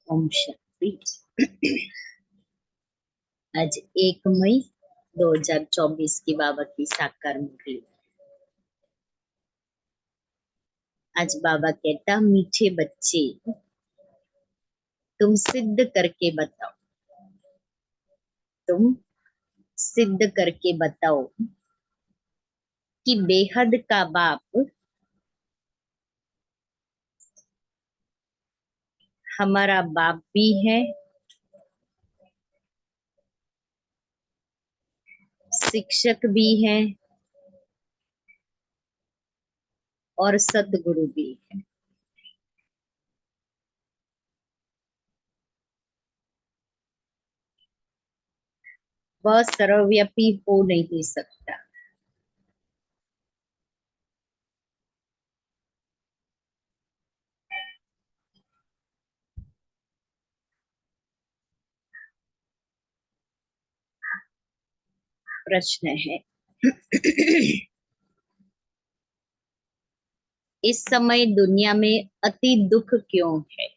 ओम शांति। आज 1 मई 2024 की बाबा की साकार मुरली। आज बाबा कहता, मीठे बच्चे तुम सिद्ध करके बताओ, तुम सिद्ध करके बताओ कि बेहद का बाप हमारा बाप भी है, शिक्षक भी है और सतगुरु भी है। वह सर्वव्यापी हो नहीं सकता। प्रश्न है, इस समय दुनिया में अति दुख क्यों है?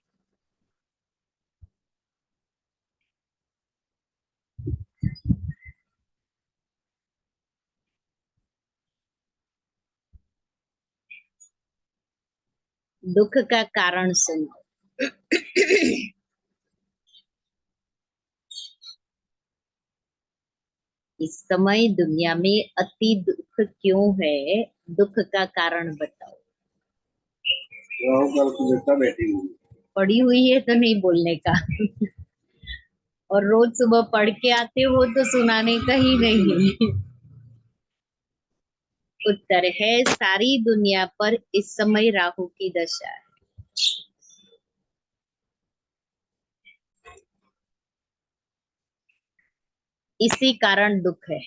दुख का कारण सुनो। इस समय दुनिया में अति दुख क्यों है? दुख का कारण बताओ। बैठी हुई पड़ी हुई है तो नहीं बोलने का। और रोज सुबह पढ़ के आते हो तो सुनाने का ही नहीं। उत्तर है, सारी दुनिया पर इस समय राहु की दशा है। इसी कारण दुख है।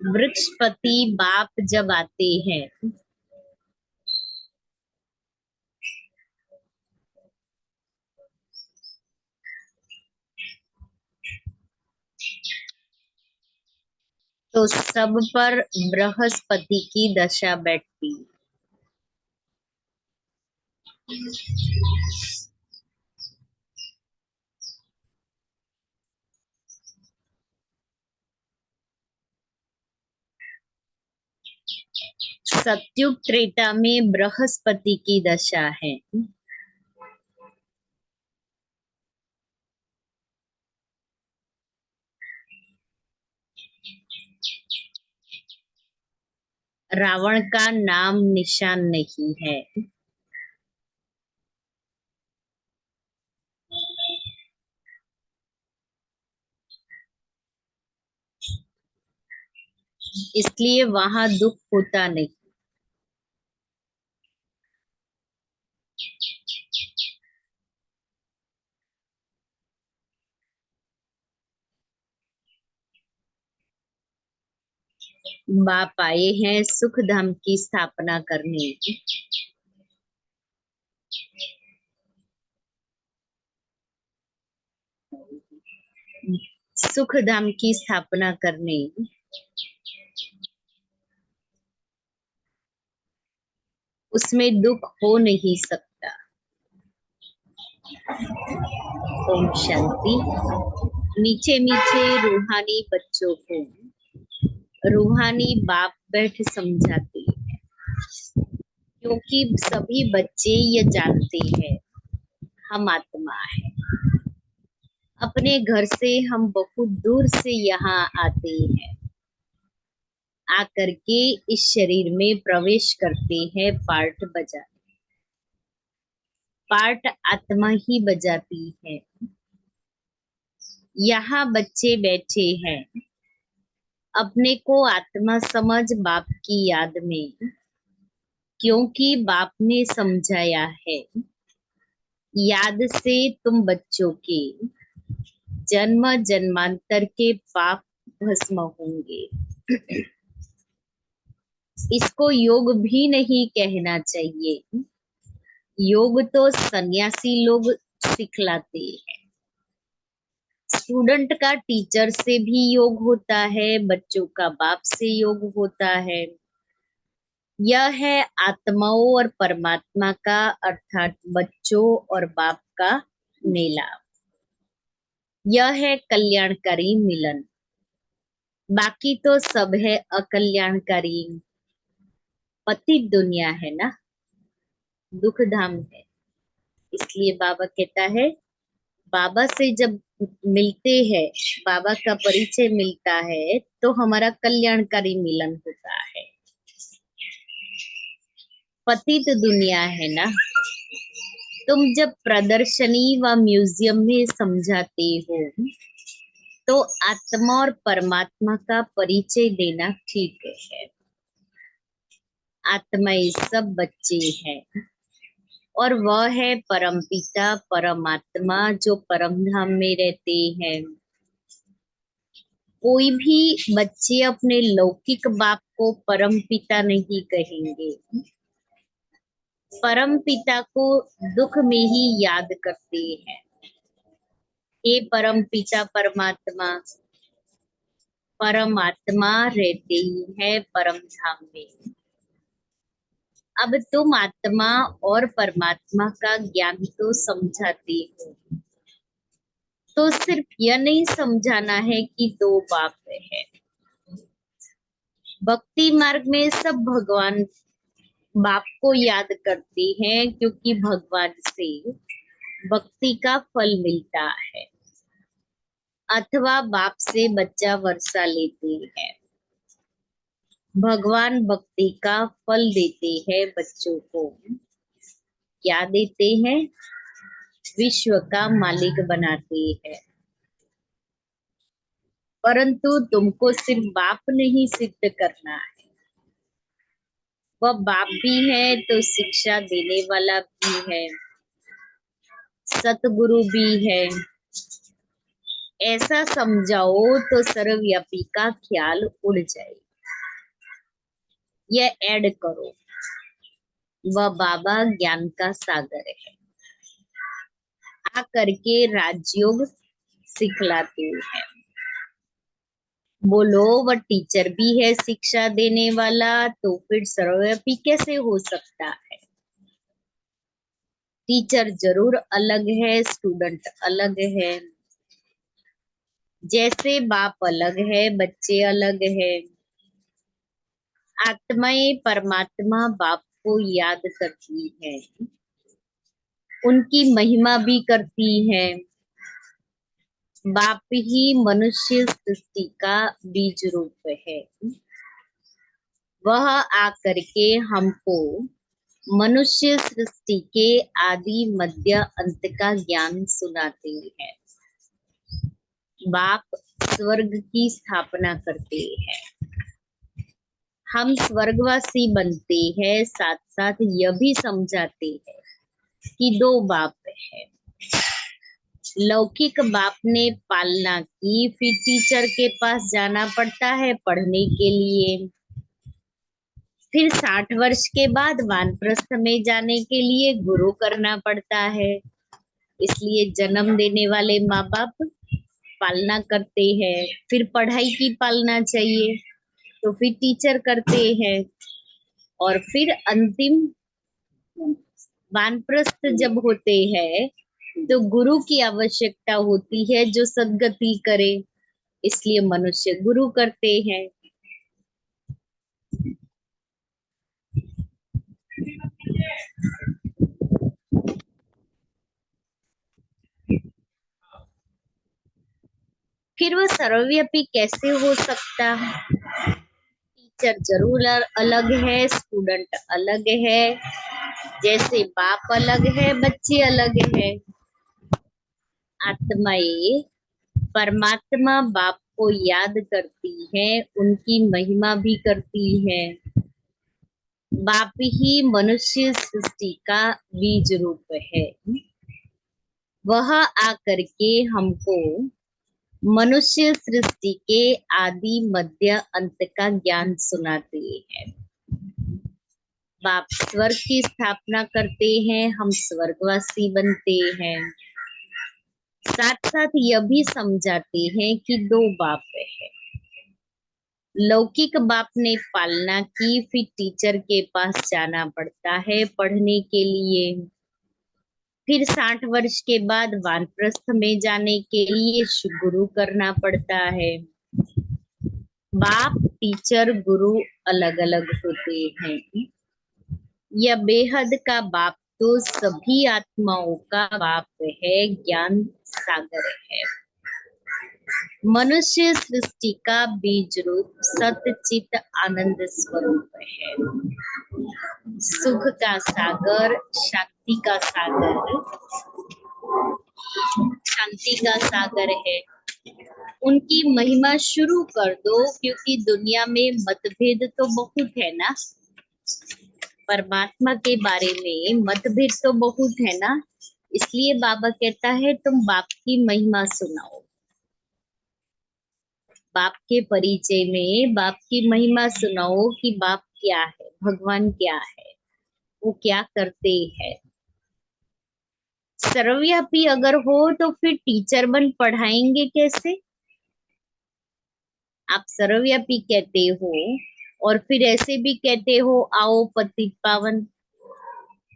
वृक्षपति बाप जब आते हैं तो सब पर बृहस्पति की दशा बैठती। सत्युग त्रेता में बृहस्पति की दशा है। रावण का नाम निशान नहीं है। इसलिए वहां दुख होता नहीं। बाप आए हैं सुख धाम की स्थापना करने। सुख धाम की स्थापना करने। उसमें दुख हो नहीं सकता। ओम शांति। मीठे मीठे रूहानी बच्चों को रूहानी बाप बैठ समझाते हैं, क्योंकि सभी बच्चे ये जानते हैं हम आत्मा है। अपने घर से हम बहुत दूर से यहाँ आते हैं, आकर के इस शरीर में प्रवेश करते हैं पार्ट बजाते। पार्ट आत्मा ही बजाती है। यहाँ बच्चे बैठे हैं, अपने को आत्मा समझ बाप की याद में, क्योंकि बाप ने समझाया है याद से तुम बच्चों के जन्म जन्मांतर के पाप भस्म होंगे। इसको योग भी नहीं कहना चाहिए, योग तो सन्यासी लोग सिखलाते हैं। स्टूडेंट का टीचर से भी योग होता है, बच्चों का बाप से योग होता है। यह है आत्माओं और परमात्मा का अर्थात बच्चों और बाप का मिलाप। यह है कल्याणकारी मिलन। बाकी तो सब है अकल्याणकारी। पतित दुनिया है ना, दुख धाम है। इसलिए बाबा कहता है, बाबा से जब मिलते हैं, बाबा का परिचय मिलता है तो हमारा कल्याणकारी मिलन होता है। पतित दुनिया है ना। तुम जब प्रदर्शनी व म्यूजियम में समझाते हो तो आत्मा और परमात्मा का परिचय देना ठीक है। आत्मा ये सब बच्चे हैं और वह है परमपिता परमात्मा जो परम धाम में रहते हैं। कोई भी बच्चे अपने लौकिक बाप को परम पिता नहीं कहेंगे। परम पिता को दुख में ही याद करते हैं। हे परम पिता परमात्मा, परमात्मा रहते ही है परम धाम में। अब तुम आत्मा और परमात्मा का ज्ञान तो समझाते हो, तो सिर्फ यह नहीं समझाना है कि दो बाप है। भक्ति मार्ग में सब भगवान बाप को याद करते हैं, क्योंकि भगवान से भक्ति का फल मिलता है, अथवा बाप से बच्चा वर्षा लेते हैं। भगवान भक्ति का फल देते हैं बच्चों को। क्या देते हैं? विश्व का मालिक बनाते हैं। परंतु तुमको सिर्फ बाप नहीं सिद्ध करना है, वह बाप भी है तो शिक्षा देने वाला भी है, सतगुरु भी है। ऐसा समझाओ तो सर्वव्यापी का ख्याल उड़ जाए। यह ऐड करो, वह बाबा ज्ञान का सागर है, आ करके राजयोग सिखलाते हैं। बोलो वह टीचर भी है शिक्षा देने वाला, तो फिर सर्वव्यापी कैसे हो सकता है? टीचर जरूर अलग है, स्टूडेंट अलग है। जैसे बाप अलग है, बच्चे अलग है। आत्माएं परमात्मा बाप को याद करती है, उनकी महिमा भी करती है। बाप ही मनुष्य सृष्टि का बीज रूप है। वह आकर के हमको मनुष्य सृष्टि के आदि मध्य अंत का ज्ञान सुनाते हैं। बाप स्वर्ग की स्थापना करते हैं, हम स्वर्गवासी बनते हैं। साथ साथ यह भी समझाते हैं कि दो बाप है। लौकिक बाप ने पालना की, फिर टीचर के पास जाना पड़ता है पढ़ने के लिए। फिर 60 वर्ष के बाद वानप्रस्थ में जाने के लिए गुरु करना पड़ता है। इसलिए जन्म देने वाले माँ बाप पालना करते हैं, फिर पढ़ाई की पालना चाहिए तो फिर टीचर करते हैं, और फिर अंतिम वानप्रस्थ जब होते हैं तो गुरु की आवश्यकता होती है जो सद्गति करे। इसलिए मनुष्य गुरु करते हैं। फिर वह सर्वव्यापी कैसे हो सकता है? टीचर जरूर अलग है, स्टूडेंट अलग है। जैसे बाप अलग है, बच्चे अलग है। आत्माएं परमात्मा बाप को याद करती है, उनकी महिमा भी करती है। बाप ही मनुष्य सृष्टि का बीज रूप है। वह आकर के हमको मनुष्य सृष्टि के आदि मध्य अंत का ज्ञान सुनाते हैं। बाप स्वर्ग की स्थापना करते हैं, हम स्वर्गवासी बनते हैं। साथ साथ यह भी समझाते हैं कि दो बाप है। लौकिक बाप ने पालना की, फिर टीचर के पास जाना पड़ता है पढ़ने के लिए। फिर 60 वर्ष के बाद वानप्रस्थ में जाने के लिए गुरु करना पड़ता है। बाप टीचर गुरु अलग अलग होते हैं। यह बेहद का बाप तो सभी आत्माओं का बाप है, ज्ञान सागर है। मनुष्य सृष्टि का बीज रूप सत्य चित आनंद स्वरूप है। सुख का सागर, शांति का सागर, शांति का सागर है। उनकी महिमा शुरू कर दो, क्योंकि दुनिया में मतभेद तो बहुत है ना। परमात्मा के बारे में मतभेद तो बहुत है ना, इसलिए बाबा कहता है तुम बाप की महिमा सुनाओ। बाप के परिचय में बाप की महिमा सुनाओ कि बाप क्या है, भगवान क्या है, वो क्या करते हैं। सर्वव्यापी अगर हो तो फिर टीचर बन पढ़ाएंगे कैसे? आप सर्वव्यापी कहते हो और फिर ऐसे भी कहते हो आओ पतित पावन,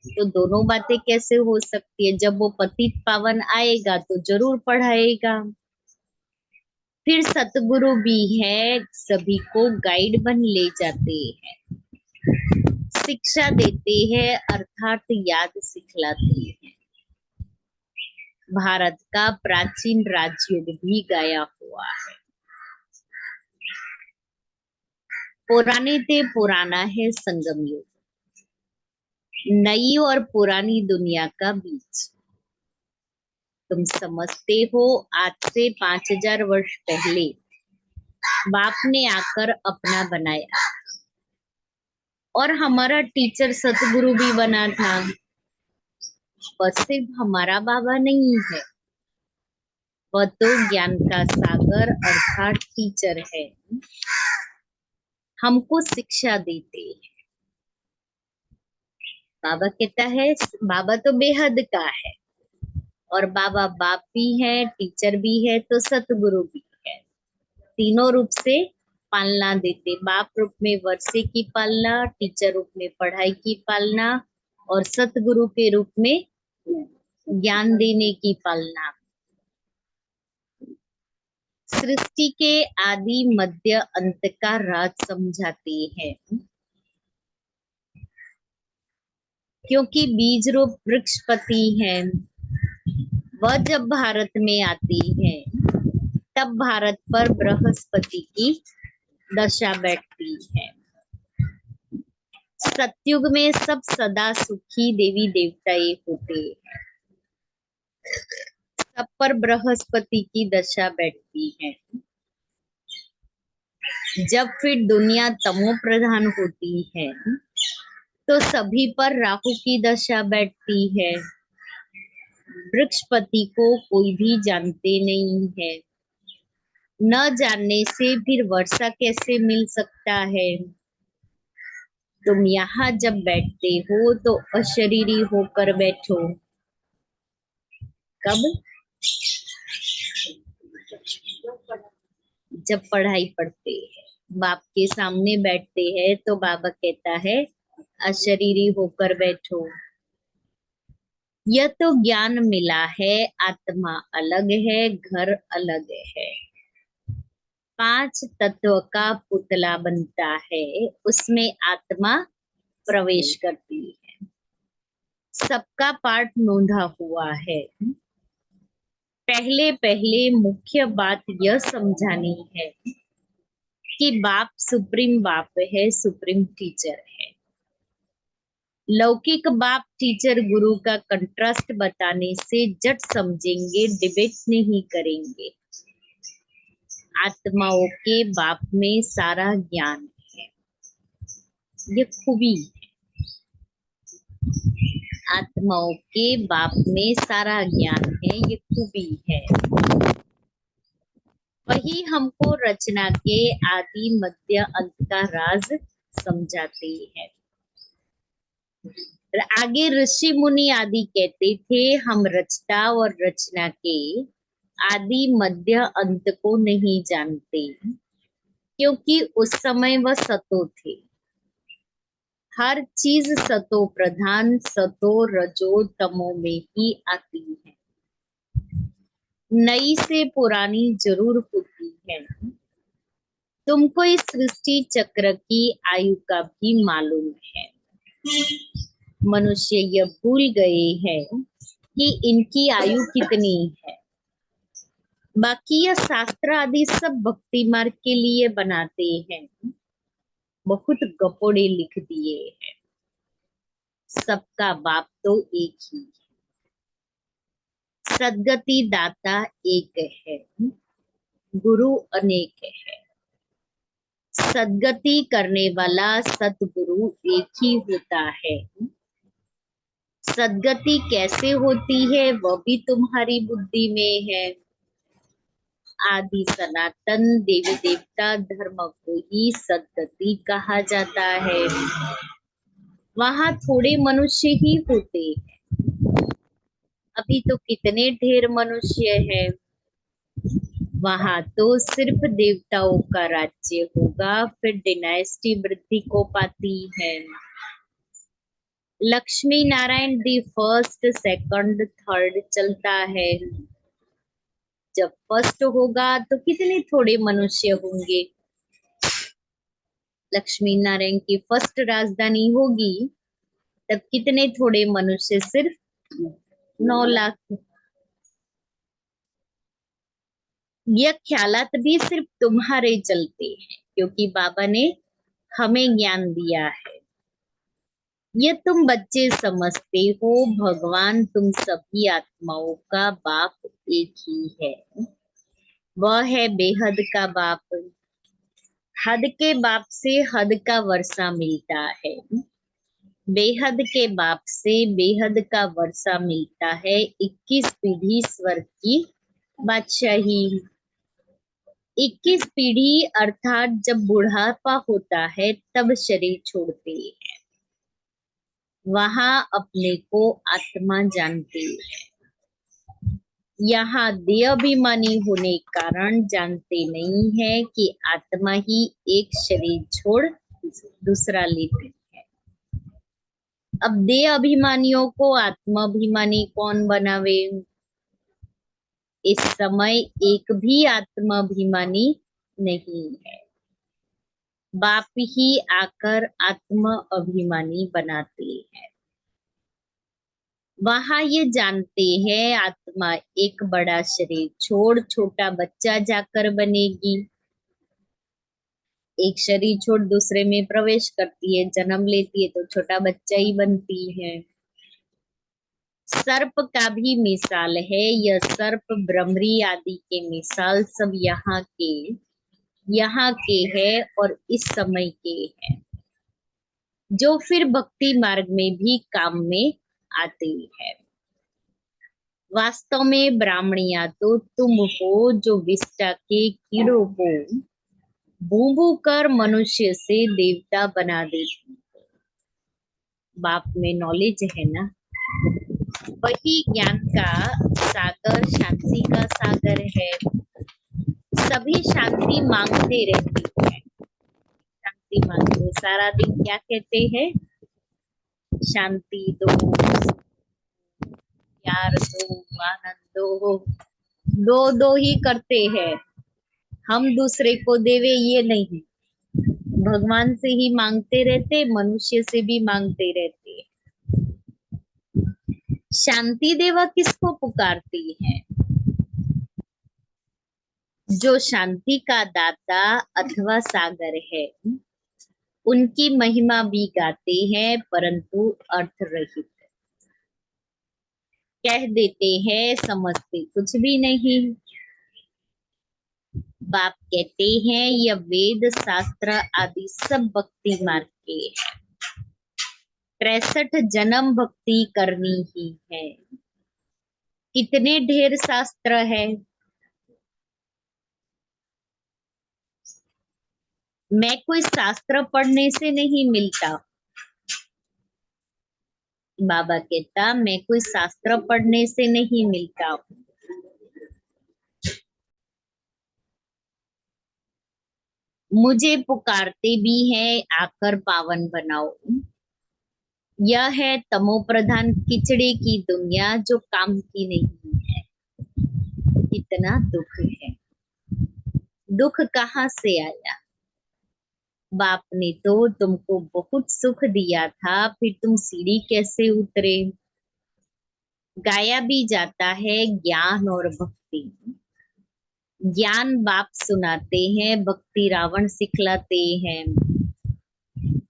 तो दोनों बातें कैसे हो सकती है? जब वो पतित पावन आएगा तो जरूर पढ़ाएगा। फिर सतगुरु भी है, सभी को गाइड बन ले जाते हैं, शिक्षा देते हैं अर्थात याद सिखलाते हैं। भारत का प्राचीन राजयोग भी गाया हुआ है। पुराने ते पुराना है संगम युग, नई और पुरानी दुनिया का बीच। तुम समझते हो आज से 5000 वर्ष पहले बाप ने आकर अपना बनाया और हमारा टीचर सतगुरु भी बना था। पर सिर्फ हमारा बाबा नहीं है, वह तो ज्ञान का सागर अर्थात टीचर है, हमको शिक्षा देते हैं। बाबा कहता है बाबा तो बेहद का है और बाबा बाप भी है, टीचर भी है, तो सतगुरु भी है। तीनों रूप से पालना देते, बाप रूप में वर्षे की पालना, टीचर रूप में पढ़ाई की पालना और सतगुरु के रूप में ज्ञान देने की पालना। सृष्टि के आदि मध्य अंत का राज समझाते हैं, क्योंकि बीज रूप वृक्षपति है। वह जब भारत में आती है तब भारत पर बृहस्पति की दशा बैठती है। सतयुग में सब सदा सुखी देवी देवताएं होते हैं, सब पर बृहस्पति की दशा बैठती है। जब फिर दुनिया तमो प्रधान होती है तो सभी पर राहु की दशा बैठती है। वृक्षपति को कोई भी जानते नहीं है, न जानने से फिर वर्षा कैसे मिल सकता है? तुम यहाँ जब बैठते हो तो अशरीरी होकर बैठो। कब? जब पढ़ाई पढ़ते हैं, बाप के सामने बैठते हैं तो बाबा कहता है अशरीरी होकर बैठो। यह तो ज्ञान मिला है, आत्मा अलग है, घर अलग है। 5 तत्व का पुतला बनता है, उसमें आत्मा प्रवेश करती है। सबका पाठ नोंधा हुआ है। पहले पहले मुख्य बात यह समझानी है कि बाप सुप्रीम बाप है, सुप्रीम टीचर है। लौकिक बाप टीचर गुरु का कंट्रास्ट बताने से जट समझेंगे, डिबेट नहीं करेंगे। आत्माओं के बाप में सारा ज्ञान है, ये खूबी है। आत्माओं के बाप में सारा ज्ञान है, ये खूबी है। वही हमको रचना के आदि मध्य अंत का राज समझाते हैं। आगे ऋषि मुनि आदि कहते थे हम रचता और रचना के आदि मध्य अंत को नहीं जानते, क्योंकि उस समय वह सतो थे। हर चीज सतो प्रधान, सतो रजो तमो में ही आती है। नई से पुरानी जरूर होती है। तुमको इस सृष्टि चक्र की आयु का भी मालूम है। मनुष्य यह भूल गए हैं कि इनकी आयु कितनी है। बाकी यह शास्त्र आदि सब भक्ति मार्ग के लिए बनाते हैं। बहुत गपोड़े लिख दिए हैं। सबका बाप तो एक ही है। सदगति दाता एक है, गुरु अनेक है। सदगति करने वाला सतगुरु एक ही होता है। सदगति कैसे होती है वह भी तुम्हारी बुद्धि में है। आदि सनातन देवी देवता धर्म को ही सदगति कहा जाता है। वहां थोड़े मनुष्य ही होते हैं। अभी तो कितने ढेर मनुष्य है। वहां तो सिर्फ देवताओं का राज्य होगा, फिर डिनाइस्टी वृद्धि को पाती है। Lakshmi Narayan the first second third चलता है। जब फर्स्ट होगा तो कितने थोड़े मनुष्य होंगे। लक्ष्मी नारायण की फर्स्ट राजधानी होगी तब कितने थोड़े मनुष्य, सिर्फ 9 लाख। यह ख्यालात भी सिर्फ तुम्हारे चलते हैं, क्योंकि बाबा ने हमें ज्ञान दिया है। ये तुम बच्चे समझते हो, भगवान तुम सभी आत्माओं का बाप एक ही है। वह है बेहद का बाप। हद के बाप से हद का वर्षा मिलता है। बेहद के बाप से बेहद का वर्षा मिलता है। 21 पीढ़ी स्वर्ग की बादशाही। 21 पीढ़ी अर्थात जब बुढ़ापा होता है तब शरीर छोड़ते हैं। वहां अपने को आत्मा जानते हैं। यहाँ देहाभिमानी होने के कारण जानते नहीं है कि आत्मा ही एक शरीर छोड़ दूसरा लेती है। अब देह अभिमानियों को आत्माभिमानी कौन बनावे। इस समय एक भी आत्माभिमानी नहीं है। बाप ही आकर आत्मा अभिमानी बनाते हैं। वहां ये जानते हैं आत्मा एक बड़ा शरीर छोड़ छोटा बच्चा जाकर बनेगी। एक शरीर छोड़ दूसरे में प्रवेश करती है, जन्म लेती है तो छोटा बच्चा ही बनती है। सर्प का भी मिसाल है। यह सर्प भ्रमरी आदि के मिसाल सब यहाँ के है और इस समय के हैं, जो फिर भक्ति मार्ग में भी काम में आते हैं। वास्तव में ब्राह्मणिया तो तुम हो, जो विष्टा के कीड़ों को भू भू कर मनुष्य से देवता बना देती। बाप में नॉलेज है ना, वही ज्ञान का सागर, शांति का सागर है। सभी शांति मांगते रहते हैं। शांति मांगते सारा दिन क्या कहते हैं, शांति दो, प्यार दो, आनंद दो। दो दो ही करते हैं। हम दूसरे को देवे ये नहीं। भगवान से ही मांगते रहते, मनुष्य से भी मांगते रहते। शांति देवा किसको पुकारती है, जो शांति का दाता अथवा सागर है। उनकी महिमा भी गाते हैं, परंतु अर्थ रहित कह देते हैं, समझते कुछ भी नहीं। बाप कहते हैं यह वेद शास्त्र आदि सब भक्ति मार्ग के हैं। 63 जन्म भक्ति करनी ही है। कितने ढेर शास्त्र है। मैं कोई शास्त्र पढ़ने से नहीं मिलता। बाबा कहता मैं कोई शास्त्र पढ़ने से नहीं मिलता। मुझे पुकारते भी हैं आकर पावन बनाओ। यह है तमो प्रधान किचड़े की दुनिया जो काम की नहीं है। कितना दुख है। दुख कहाँ से आया? बाप ने तो तुमको बहुत सुख दिया था, फिर तुम सीढ़ी कैसे उतरे? गाया भी जाता है ज्ञान और भक्ति। ज्ञान बाप सुनाते हैं, भक्ति रावण सिखलाते हैं।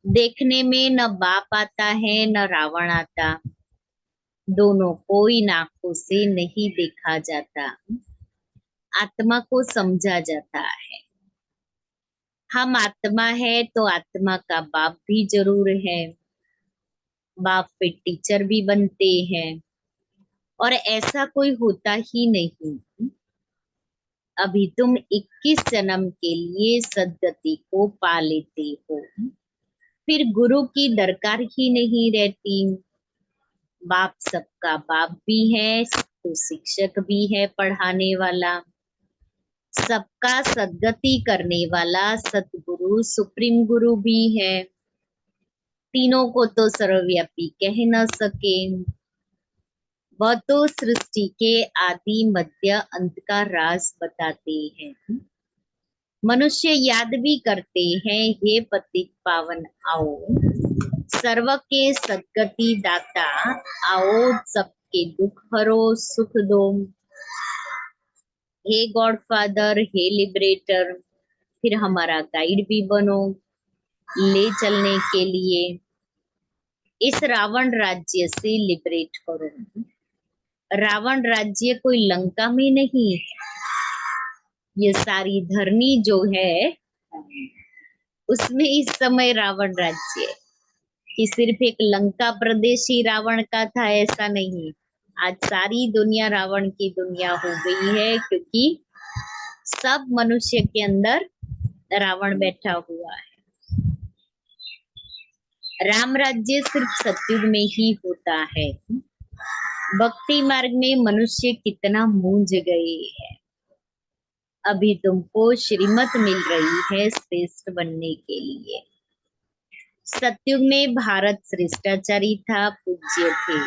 देखने में न बाप आता है न रावण आता, दोनों को इन आंखों से नहीं देखा जाता, आत्मा को समझा जाता है। हम आत्मा है तो आत्मा का बाप भी जरूर है। बाप फिर टीचर भी बनते हैं, और ऐसा कोई होता ही नहीं। अभी तुम 21 जन्म के लिए सद्गति को पा लेते हो, फिर गुरु की दरकार ही नहीं रहती। बाप सबका बाप भी है तो शिक्षक भी है पढ़ाने वाला, सबका सद्गति करने वाला सतगुरु सुप्रीम गुरु भी है। तीनों को तो सर्वव्यापी कह न सके। वह तो सृष्टि के आदि मध्य अंत का राज बताते हैं। मनुष्य याद भी करते हैं, हे पतित पावन आओ, सर्व के सद्गति दाता आओ, सबके दुख हरो सुख दो। हे गॉड फादर, हे लिबरेटर, फिर हमारा गाइड भी बनो ले चलने के लिए। इस रावण राज्य से लिबरेट करो। रावण राज्य कोई लंका में नहीं है। ये सारी धरनी जो है उसमें इस समय रावण राज्य है, कि सिर्फ एक लंका प्रदेश ही रावण का था ऐसा नहीं। आज सारी दुनिया रावण की दुनिया हो गई है, क्योंकि सब मनुष्य के अंदर रावण बैठा हुआ है। राम राज्य सिर्फ सतयुग में ही होता है। भक्ति मार्ग में मनुष्य कितना मूंझ गए हैं। अभी तुमको श्रीमत मिल रही है श्रेष्ठ बनने के लिए। सतयुग में भारत श्रेष्ठाचारी था, पूज्य थे।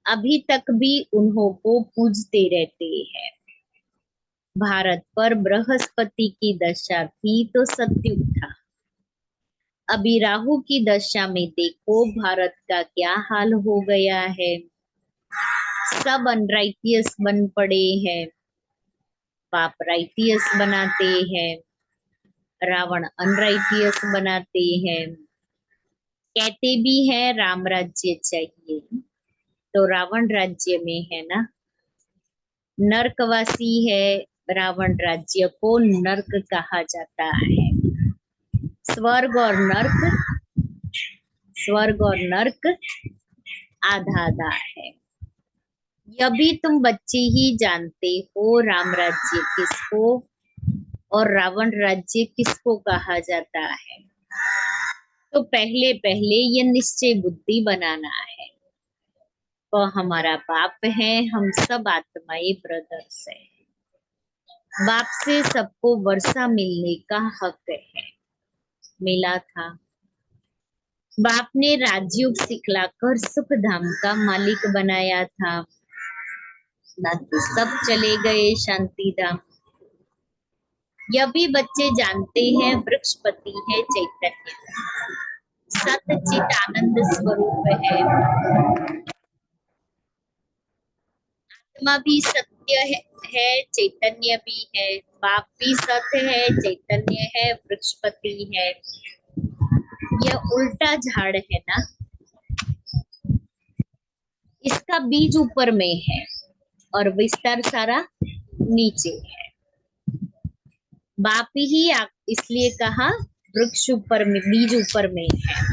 अभी तक भी उन्हों को पूजते रहते हैं। भारत पर बृहस्पति की दशा थी तो सतयुग था। अभी राहु की दशा में देखो भारत का क्या हाल हो गया है। सब अनराइटियस बन पड़े हैं। पाप राइटियस बनाते हैं, रावण अनराइटियस बनाते हैं। कहते भी है राम राज्य चाहिए, तो रावण राज्य में है ना। नरकवासी है, रावण राज्य को नरक कहा जाता है। स्वर्ग और नरक आधा आधा है। यह भी तुम बच्चे ही जानते हो राम राज्य किसको और रावण राज्य किसको कहा जाता है। तो पहले पहले ये निश्चय बुद्धि बनाना है। वह हमारा बाप है, हम सब आत्माएं ब्रदर्स है। बाप से सबको वर्षा मिलने का हक है, मिला था। बाप ने राजयोग सिखलाकर सुख धाम का मालिक बनाया था, बाकी सब चले गए शांति धाम। यह भी बच्चे जानते हैं वृक्षपति है चैतन्य, सतचित आनंद स्वरूप है। आत्मा भी सत्य है, चैतन्य भी है। बाप भी सत्य है, चैतन्य है, वृक्षपति है। यह उल्टा झाड़ है ना, इसका बीज ऊपर में है और विस्तार सारा नीचे है। बाप ही इसलिए कहा वृक्ष ऊपर में, बीज ऊपर में है।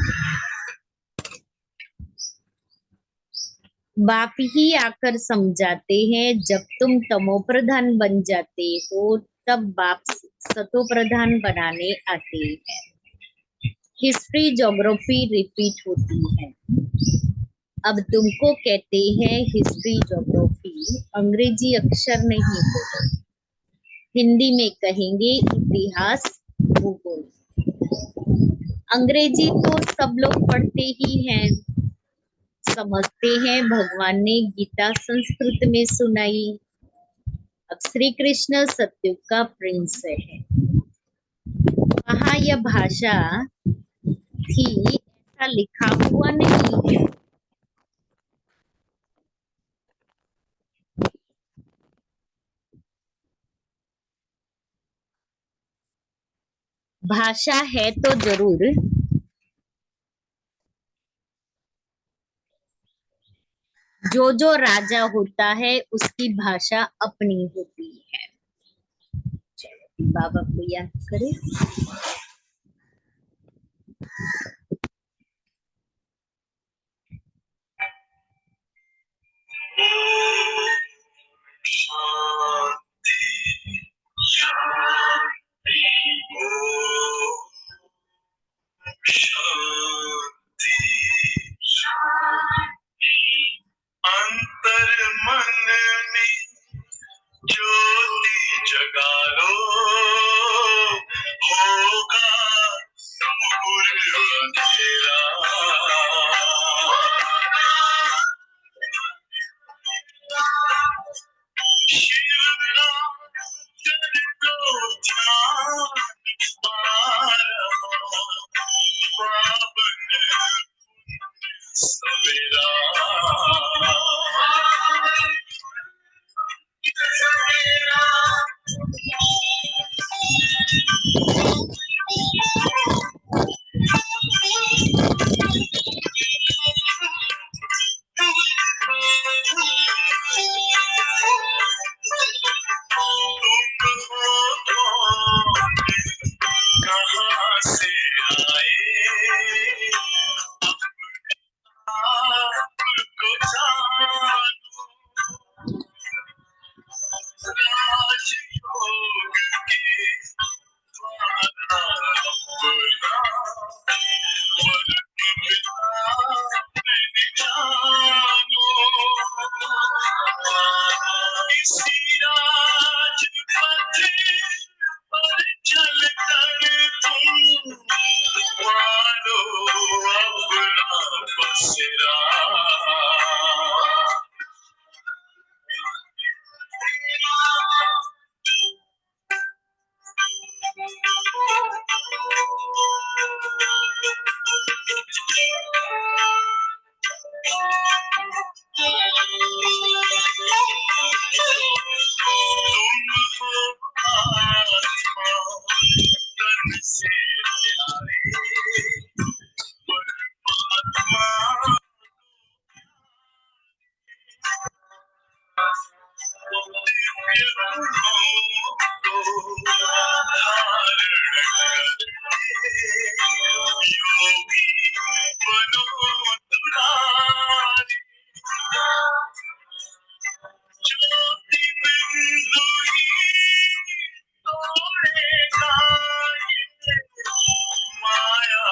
बाप ही आकर समझाते हैं, जब तुम तमो प्रधान बन जाते हो तब बाप सतो प्रधान बनाने आते हैं। हिस्ट्री ज्योग्राफी रिपीट होती है। अब तुमको कहते हैं हिस्ट्री ज्योग्राफी, अंग्रेजी अक्षर नहीं बोलो, हिंदी में कहेंगे इतिहास भूगोल। अंग्रेजी तो सब लोग पढ़ते ही हैं, समझते हैं। भगवान ने गीता संस्कृत में सुनाई। अब श्री कृष्ण सतयुग का प्रिंस है। वहाँ यह भाषा थी ऐसा लिखा हुआ नहीं है। भाषा है तो जरूर, जो जो राजा होता है उसकी भाषा अपनी होती है। बाबा को याद करें। अंतर मन में ज्योति जगा लो, होगा दूर अंधेरा। शिव का जल को ध्यान पारा, पावन सवेरा। कहाँ से आए आपको जानो, राजयोग के द्वारा अपना वर्ग मैंने जानो। इसी राजपथ पर चल कर तुम मानो अपना बसेरा। तुम हो आत्मा तन से प्यारे, परमात्मा दिव्य गुणों को धारण करके योगी बनो दुलारी। ज्योति बिंदु ही तोड़ेगा ये माया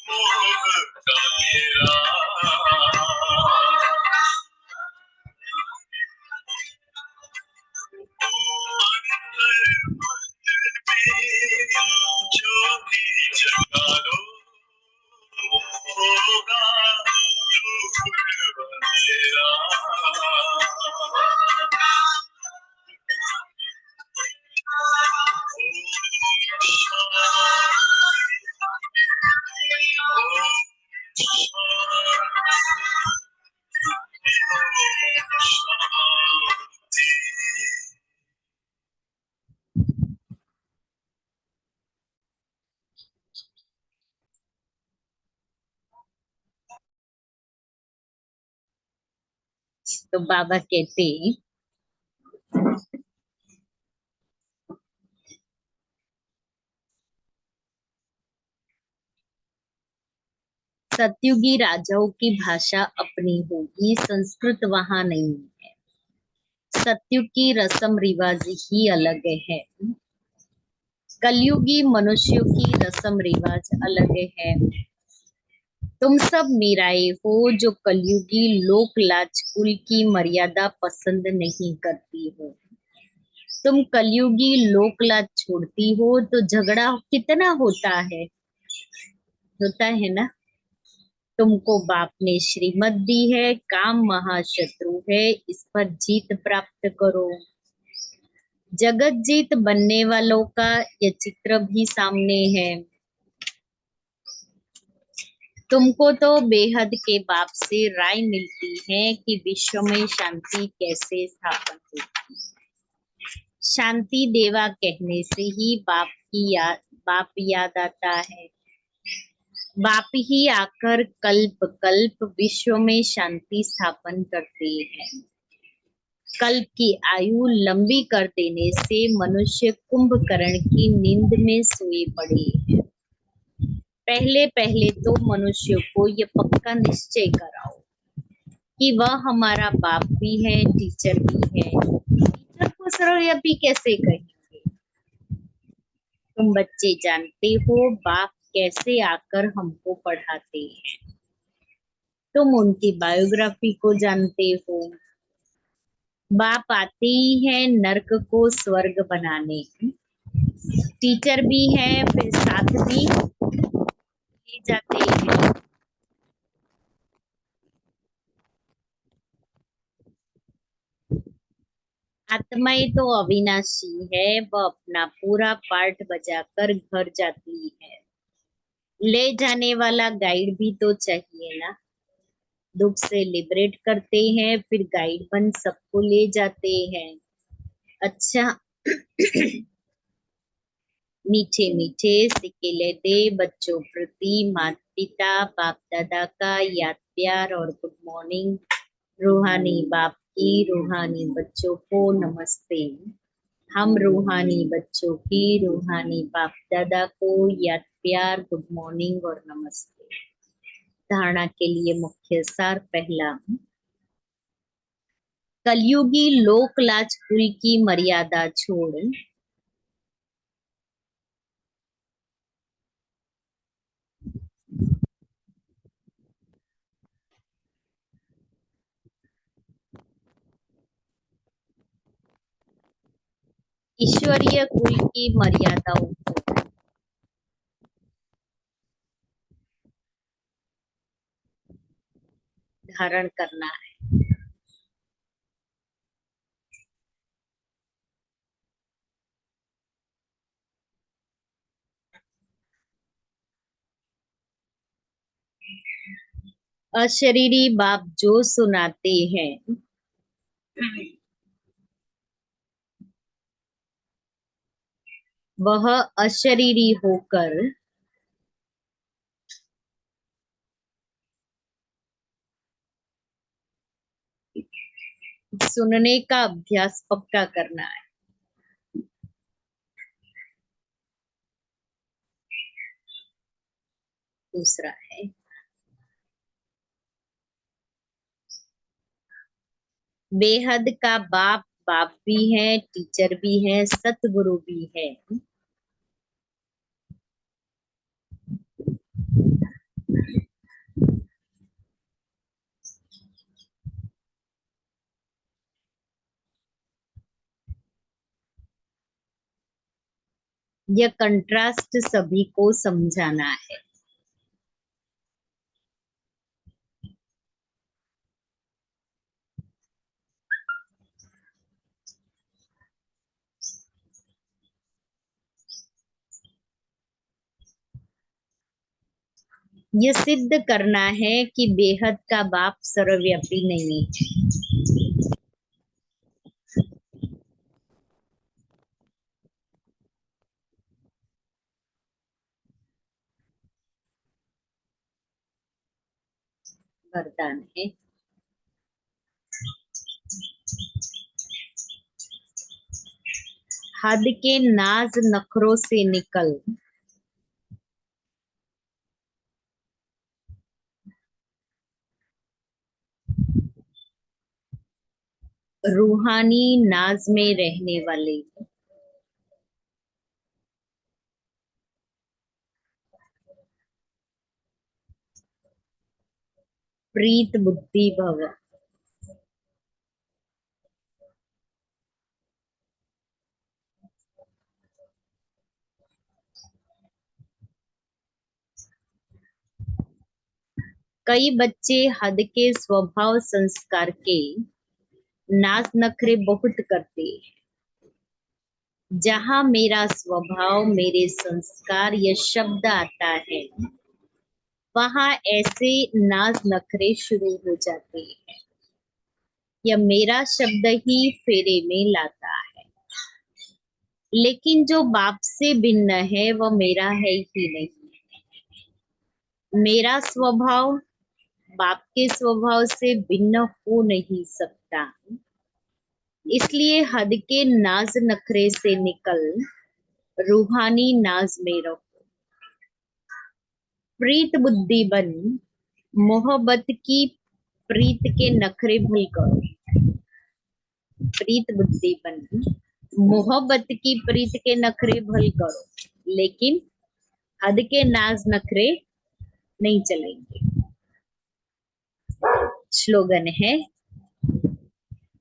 मोह का घेरा। अंतर मन में ज्योति जगा लो, होगा दूर अंधेरा। तो बाबा कहते सतयुगी राजाओं की भाषा अपनी होगी, संस्कृत वहां नहीं है। सतयुग की रस्म रिवाज ही अलग है, कलयुगी मनुष्यों की रस्म रिवाज अलग है। तुम सब मीराए हो जो कलयुगी लोक लाज कुल की मर्यादा पसंद नहीं करती हो। तुम कलयुगी लोकलाज छोड़ती हो तो झगड़ा कितना होता है ना। तुमको बाप ने श्रीमत दी है, काम महाशत्रु है, इस पर जीत प्राप्त करो। जगत जीत बनने वालों का यह चित्र भी सामने है। तुमको तो बेहद के बाप से राय मिलती है कि विश्व में शांति कैसे स्थापन होगी। शांति देवा कहने से ही बाप याद आता है। बाप ही आकर कल्प कल्प विश्व में शांति स्थापन करते हैं। कल्प की आयु लंबी कर देने से मनुष्य कुंभकर्ण की नींद में सोए पड़े हैं। पहले पहले तो मनुष्य को यह पक्का निश्चय कराओ कि वह हमारा बाप भी है, टीचर भी है। टीचर को सर्वव्यापी कैसे कहेंगे। तुम बच्चे जानते हो बाप कैसे आकर हमको पढ़ाते हैं। तुम उनकी बायोग्राफी को जानते हो। बाप आते ही है नर्क को स्वर्ग बनाने। टीचर भी है, फिर साथ भी ले जाते हैं। आत्माएं तो अविनाशी है, वह अपना पूरा पार्ट बजाकर घर जाती है। ले जाने वाला गाइड भी तो चाहिए ना। दुख से लिबरेट करते हैं, फिर गाइड बन सबको ले जाते हैं। अच्छा, मीठे मीठे सिक्के लेते बच्चों प्रति माता पिता बाप दादा का याद प्यार और गुड मॉर्निंग। रूहानी बाप की रूहानी बच्चों को नमस्ते। हम रूहानी बच्चों की रूहानी बाप दादा को याद प्यार गुड मॉर्निंग और नमस्ते। धारणा के लिए मुख्य सार पहला, कलयुगी लोक लाज कुल की मर्यादा छोड़ ईश्वरीय कुल की मर्यादाओं को धारण करना है। अशरीरी बाप जो सुनाते हैं वह अशरीरी होकर सुनने का अभ्यास पक्का करना है। दूसरा है, बेहद का बाप बाप भी है, टीचर भी है, सतगुरु भी है। यह कंट्रास्ट सभी को समझाना है। यह सिद्ध करना है कि बेहद का बाप सर्वव्यापी नहीं है। वरदान है, हद के नाज नखरों से निकल रूहानी नाज में रहने वाले प्रीत बुद्धि भव। कई बच्चे हद के स्वभाव संस्कार के नाज नखरे बहुत करते हैं। जहां मेरा स्वभाव, मेरे संस्कार यह शब्द आता है, वहां ऐसे नाज नखरे शुरू हो जाते हैं। यह मेरा शब्द ही फेरे में लाता है। लेकिन जो बाप से भिन्न है वह मेरा है ही नहीं। मेरा स्वभाव बाप के स्वभाव से भिन्न हो नहीं सकता। इसलिए हद के नाज नखरे से निकल रूहानी नाज में रहो। प्रीत बुद्धि बन मोहब्बत की प्रीत के नखरे भूल करो। प्रीत बुद्धि बन मोहब्बत की प्रीत के नखरे भल करो, लेकिन हद के नाज नखरे नहीं चलेंगे। स्लोगन है,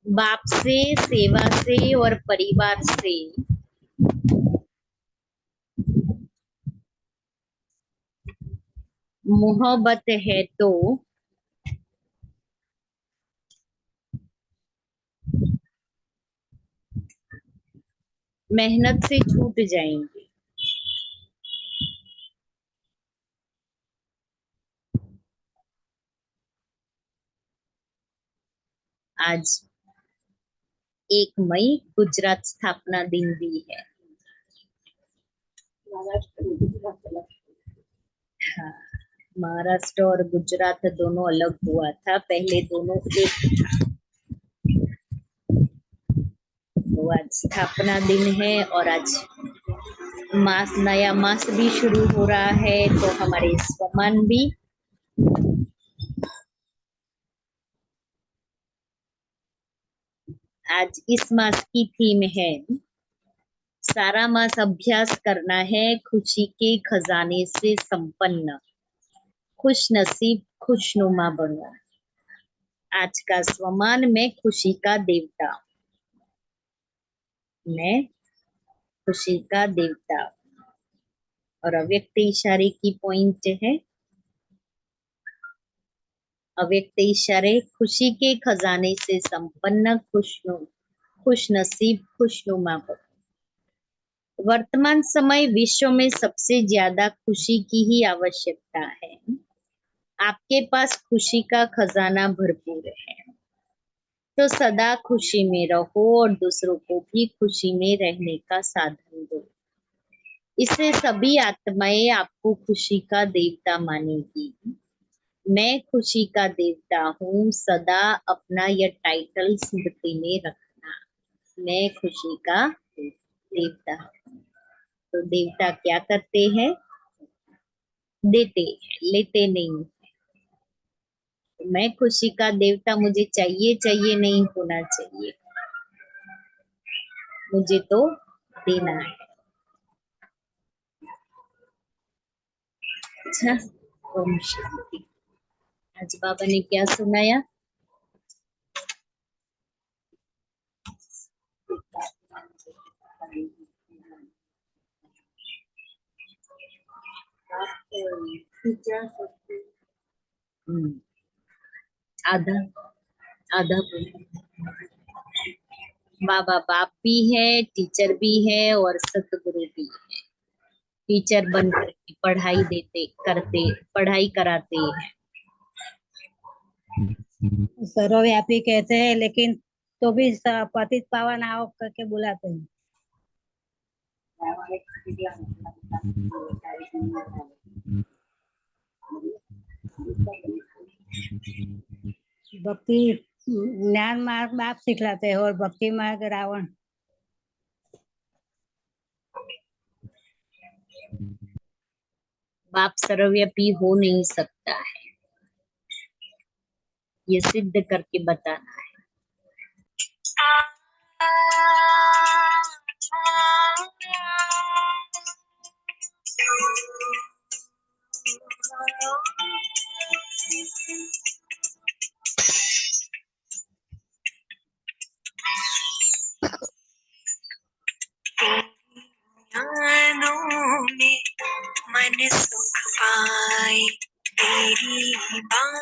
बाप से, सेवा से और परिवार से मोहब्बत है तो मेहनत से छूट जाएंगे। आज 1 मई गुजरात स्थापना दिन भी है। हाँ, महाराष्ट्र और गुजरात दोनों अलग हुआ था, पहले दोनों एक था। तो आज स्थापना दिन है और आज मास, नया मास भी शुरू हो रहा है, तो हमारे स्वमान भी आज इस मास की थीम है, सारा मास अभ्यास करना है खुशी के खजाने से संपन्न, खुश नसीब खुशनुमा बनो। आज का स्वमान, मैं खुशी का देवता, मैं खुशी का देवता। और अव्यक्त इशारे की पॉइंट है, अव्यक्त इशारे, खुशी के खजाने से संपन्न, खुश नसीब खुशनुमा बनो। वर्तमान समय विश्व में सबसे ज्यादा खुशी की ही आवश्यकता है। आपके पास खुशी का खजाना भरपूर है, तो सदा खुशी में रहो और दूसरों को भी खुशी में रहने का साधन दो। इससे सभी आत्माएं आपको खुशी का देवता मानेगी। मैं खुशी का देवता हूँ, सदा अपना यह टाइटल स्मृति में रखना। मैं खुशी का देवता हूँ। तो देवता क्या करते हैं? देते हैं, लेते नहीं। मैं खुशी का देवता, मुझे चाहिए चाहिए नहीं होना चाहिए, मुझे तो देना है। अच्छा, ओम शांति। आज बाबा ने क्या सुनाया? आधा आधा बोला। बाबा बाप भी है, टीचर भी है और सतगुरु भी है। टीचर बन करके पढ़ाई देते करते पढ़ाई कराते हैं। सर्वव्यापी कहते हैं, लेकिन तो भी पतित पावन आओ करके बुलाते हैं। भक्ति ज्ञान मार्ग बाप सिखलाते हैं और भक्ति मार्ग रावण। बाप सर्वव्यापी हो नहीं सकता है, ये सिद्ध करके बताना है। मन सुख पाए तेरी बात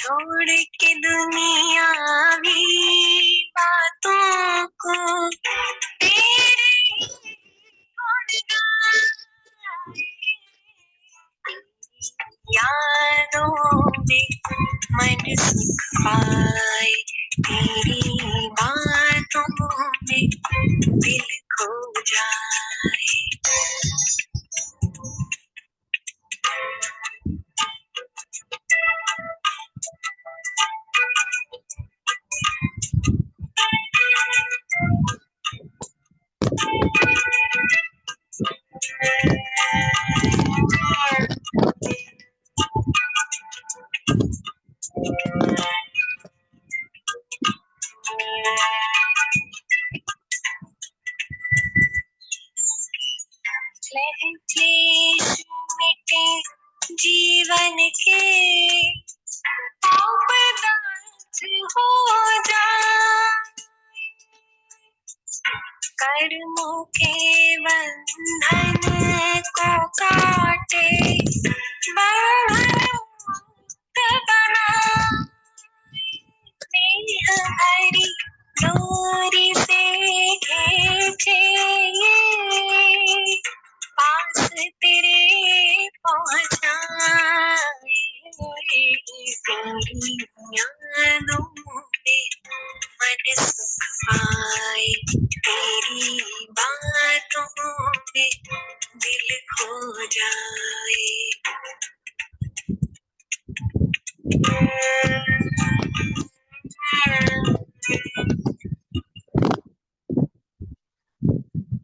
छोड़ के दुनिया भी बातों को तेरे गुण गाए। यादों में मन सुख पाए, तेरी बातों में दिल खो जाए। क्लेश मिटे जीवन के, पाप दांत हो जाए। कर्मों के बंधन को काटे, बंधन मुक्त बनाए। स्नेह भरी डोरी से खींचे ये, पास तेरे पहुँचाए। तेरी यादों में मन सुख पाए, तेरी बातों में दिल खो जाए।